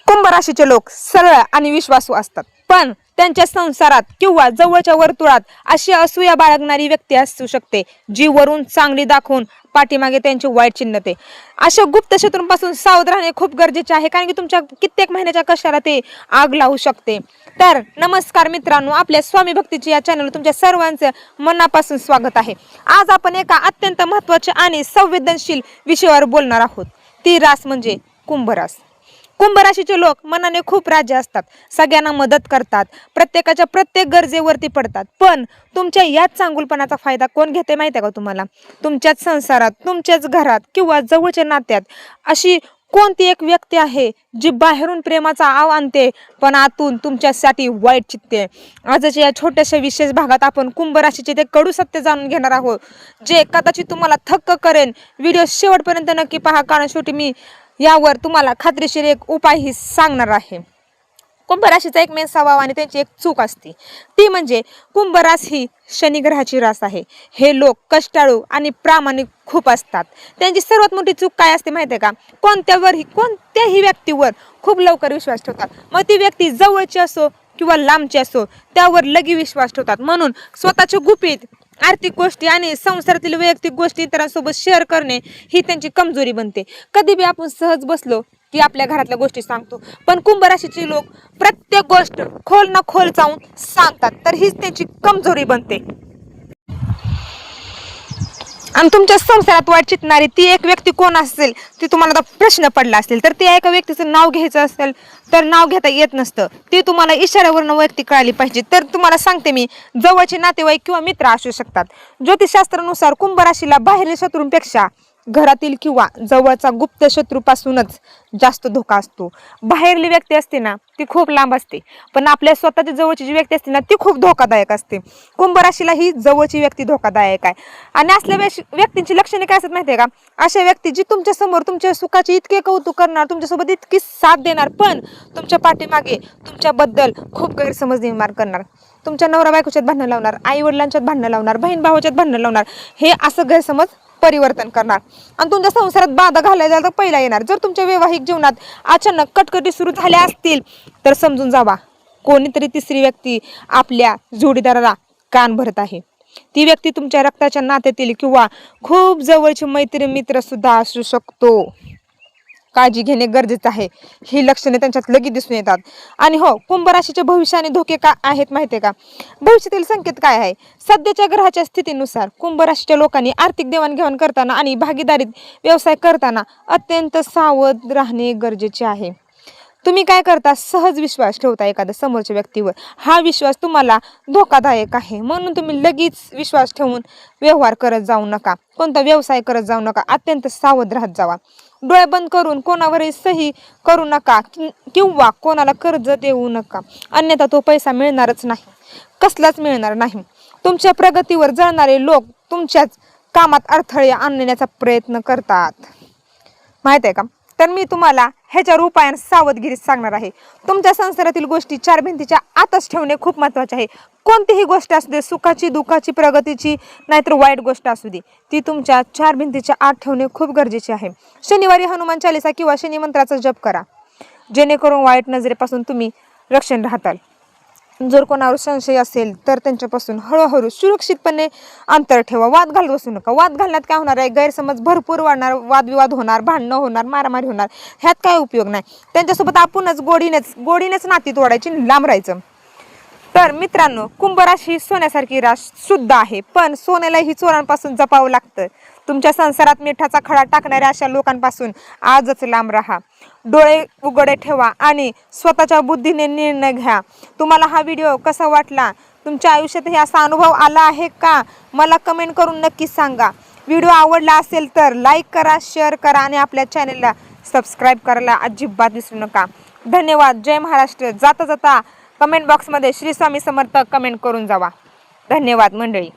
कुंभ राशीचे लोक सरळ आणि विश्वासू असतात, पण त्यांच्या संसारात किंवा जवळच्या वर्तुळात अशी असूया बाळगणारी व्यक्ती असू शकते जी वरून चांगली दाखवून पाठीमागे त्यांची वाईट चिन्हते. अशा गुप्त शत्रूंपासून सावध राहणे खूप गरजेचे आहे, कारण की तुमच्या कित्येक महिन्याच्या कशाला ते आग लावू शकते. तर नमस्कार मित्रांनो, आपल्या स्वामी भक्तीची या चॅनल तुमच्या सर्वांचं मनापासून स्वागत आहे. आज आपण एका अत्यंत महत्त्वाच्या आणि संवेदनशील विषयावर बोलणार आहोत. ती रास म्हणजे कुंभ रास. कुंभ राशीचे लोक मनाने खूप राजे असतात, सगळ्यांना मदत करतात, प्रत्येकाच्या प्रत्येक गरजेवरती पडतात. पण तुमच्या याच चांगुलपणाचा फायदा कोण घेते माहिती आहे का तुम्हाला? तुमच्याच संसारात, तुमच्याच घरात किंवा जवळच्या नात्यात अशी कोणती एक व्यक्ती आहे जी बाहेरून प्रेमाचा आव आणते पण आतून तुमच्यासाठी वाईट चित्ते. आजच्या या छोट्याशा विशेष भागात आपण कुंभ राशीचे ते कडू सत्य जाणून घेणार आहोत, जे कदाचित तुम्हाला थक्क करेन. व्हिडिओ शेवटपर्यंत नक्की पहा, कारण शेवटी मी यावर तुम्हाला खात्रीशीर एक उपायही सांगणार आहे. कुंभ राशीचा एक मेन स्वभाव आणि त्यांची एक चूक असते, ती म्हणजे कुंभ रास ही शनी ग्रहाची रास आहे. हे लोक कष्टाळू आणि प्रामाणिक खूप असतात. त्यांची सर्वात मोठी चूक काय असते माहिती आहे का? कोणत्याही व्यक्तीवर खूप लवकर विश्वास ठेवतात. मग ती व्यक्ती जवळची असो किंवा लांबची असो, त्यावर लगेच विश्वास ठेवतात. म्हणून स्वतःचे गुपित आर्थिक गोष्टी आणि संसारातील वैयक्तिक गोष्टी इतरांसोबत शेअर करणे ही त्यांची कमजोरी बनते. कधी बी आपण सहज बसलो की आपल्या घरातल्या गोष्टी सांगतो, पण कुंभ राशीचे लोक प्रत्येक गोष्ट खोल ना खोल जाऊन सांगतात, तर हीच त्यांची कमजोरी बनते. आणि तुमच्या संसारात वाईट चितणारी ती एक व्यक्ती कोण असेल ती तुम्हाला आता प्रश्न पडला असेल, तर त्या एका व्यक्तीचं नाव घ्यायचं असेल तर नाव घेता येत नसतं. ती तुम्हाला इशाऱ्यावरून व्यक्ती कळाली पाहिजे. तर तुम्हाला सांगते मी, जवळचे नातेवाईक किंवा मित्र असू शकतात. ज्योतिषशास्त्रानुसार कुंभ राशीला बाहेरील शत्रूंपेक्षा घरातील किंवा जवळचा गुप्त शत्रूपासूनच जास्त धोका असतो. बाहेरली व्यक्ती असते ना ती खूप लांब असते, पण आपल्या स्वतःच्या जवळची जी व्यक्ती असते ना ती खूप धोकादायक असते. कुंभ राशीला ही जवळची व्यक्ती धोकादायक आहे. आणि असल्या व्यक्तींची लक्षणे काय असतात माहिती आहे का? अशा व्यक्ती जी तुमच्या समोर तुमच्या सुखाचे इतके कौतुक करणार, तुमच्यासोबत इतकी साथ देणार, पण तुमच्या पाठीमागे तुमच्याबद्दल खूप गैरसमज निर्माण करणार. तुमच्या नवरा बायकोच्यात भांडणं लावणार, आई वडिलांच्यात भांडणं लावणार, बहीण भावाच्यात भांडणं लावणार. हे असं गैरसमज परिवर्तन करणार आणि तुमच्या संसारात बाधा घालायला तर पहिला येणार. जर तुमच्या वैवाहिक जीवनात अचानक कटकटी सुरू झाल्या असतील तर समजून जावा, कोणीतरी तिसरी व्यक्ती आपल्या जोडीदाराला कान भरत आहे. ती व्यक्ती तुमच्या रक्ताच्या नात्यातील किंवा खूप जवळची मैत्रीण मित्र सुद्धा असू शकतो. काळजी घेणे गरजेचं आहे. ही लक्षणे त्यांच्यात लगेच दिसून येतात. आणि हो, कुंभ राशीचे भविष्य आणि धोके काय आहेत माहितीये का? भविष्यातील संकेत काय आहे? सध्याच्या ग्रहाच्या स्थितीनुसार कुंभ राशीच्या लोकांनी आर्थिक देवाणघेवाण करताना आणि भागीदारीत व्यवसाय करताना अत्यंत सावध राहणे गरजेचे आहे. तुम्ही काय करता? सहज विश्वास ठेवता एखाद्या समोरच्या व्यक्तीवर. हा विश्वास तुम्हाला धोकादायक आहे, म्हणून तुम्ही लगेच विश्वास ठेवून व्यवहार करत जाऊ नका, कोणता व्यवसाय करत जाऊ नका. अत्यंत सावध राहत जावा. डोळे बंद करून कोणावरही सही करू नका किंवा कोणाला कर्ज देऊ नका, अन्यथा तो पैसा मिळणारच नाही, कसलाच मिळणार नाही. तुमच्या प्रगतीवर जळणारे लोक तुमच्याच कामात अडथळे आणण्याचा प्रयत्न करतात, माहित आहे का? तर मी तुम्हाला ह्याच्यावर उपायाने सावधगिरी सांगणार आहे. तुमच्या संसारातील गोष्टी चार भिंतीच्या आतच ठेवणे खूप महत्त्वाचे आहे. कोणतीही गोष्ट असू दे, सुखाची, दुःखाची, प्रगतीची, नाहीतर वाईट गोष्ट असू दे, ती तुमच्या चार भिंतीच्या आत ठेवणे खूप गरजेचे आहे. शनिवारी हनुमान चालीसा किंवा शनी मंत्राचा जप करा, जेणेकरून वाईट नजरेपासून तुम्ही रक्षण राहताल. जर कोणावर संशय असेल तर त्यांच्यापासून हळूहळू सुरक्षितपणे अंतर ठेवा. वाद घालत बसू नका. वाद घालण्यात काय होणार आहे? गैरसमज भरपूर वाढणार, वादविवाद होणार, भांडणं होणार, मारामारी होणार. ह्यात काय उपयोग नाही. त्यांच्यासोबत आपणच गोडीनेच नाती तोडायची, लांब राहायचं. तर मित्रांनो, कुंभ राशी ही सोन्यासारखी रास शुद्ध आहे, पण सोन्यालाही चोरांपासून जपावं लागतं. तुमच्या संसारात मिठाचा खडा टाकणाऱ्या अशा लोकांपासून आजच लांब राहा. डोळे उघडे ठेवा आणि स्वतःच्या बुद्धीने निर्णय घ्या. तुम्हाला हा व्हिडिओ कसा वाटला? तुमच्या आयुष्यातही असा अनुभव आला आहे का? मला कमेंट करून नक्की सांगा. व्हिडिओ आवडला असेल तर लाईक करा, शेअर करा आणि आपल्या चॅनलला सबस्क्राईब करायला अजिबात विसरू नका. धन्यवाद. जय महाराष्ट्र. जाता जाता कमेंट बॉक्समध्ये श्री स्वामी समर्थ कमेंट करून जावा. धन्यवाद मंडळी.